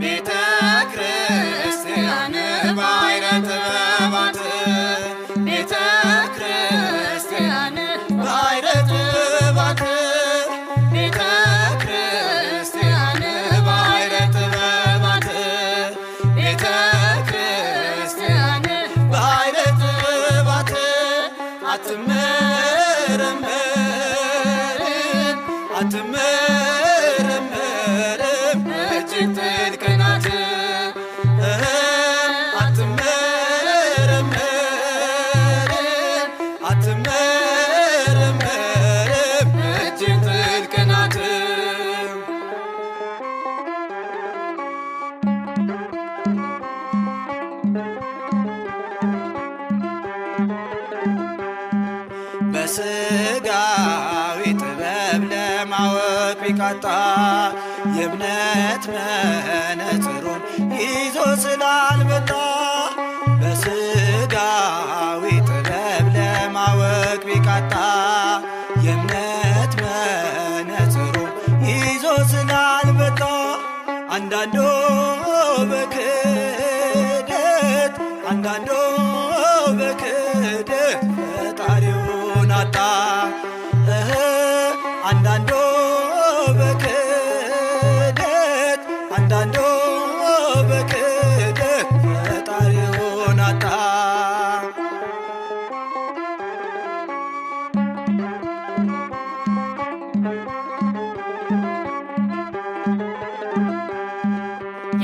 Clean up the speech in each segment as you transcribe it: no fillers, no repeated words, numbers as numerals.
ቤተ ክርስቲያን ባሕረ ጥበባት ቤተ ክርስቲያን ባሕረ ጥበባት ቤተ ክርስቲያን ባሕረ ጥበባት ቤተ ክርስቲያን ባሕረ ጥበባት አትመረመርም አትመረመርም እጅግ ጥልቅ ናት አትመረመርም አትመረመርም እጅግ ጥልቅ ናት። በሥጋዊ ጥበብ ለማወቅ ቢቃጣ የእምነት መነጽሩን ይዞ ስላልመጣ በሥጋዊ ጥበብ ለማወቅ ቢቃጣ የእምነት መነጽሩን ይዞ ስላልመጣ አንዳንዱ በክህደት አንዳንዱ በክህደት ፈጣሪውን አጣ አንዳንዱ በክህደት አንዳንዱ በክህደት ፈጣሪውን አጣ።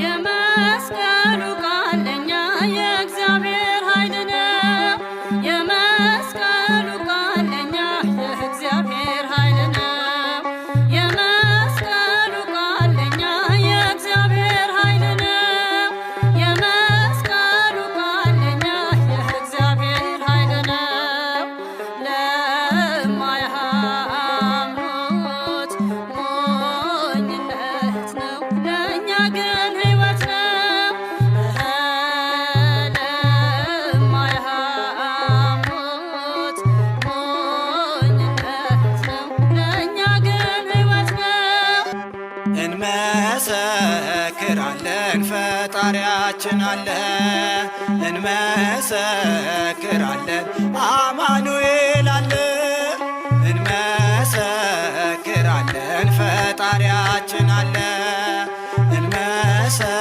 የመስቀሉ ቃል ለእኛ የእግዚአብሔር ኃይል ነው። የመስቀሉ ቃል ለእኛ የእግዚአብሔር ኃይል ነው። የመስቀሉ ቃል ለእኛ የእግዚአብሔር ኃይል ነው። የመስቀሉ ቃል ለእኛ የእግዚአብሔር ኃይል ነው። ለማያምኑት ሞኝነት ነው፣ ለእኛ ግን ሕይወት ነው። ለማያምኑት ሞኝነት ነው፣ ለእኛ ግን ሕይወት ነው። እንመሰክራለን ፈጣሪያችን አለ እንመሰክራለን አማኑኤል አለ እንመሰክራለን ፈጣሪያችን አለ እንመሰክራለን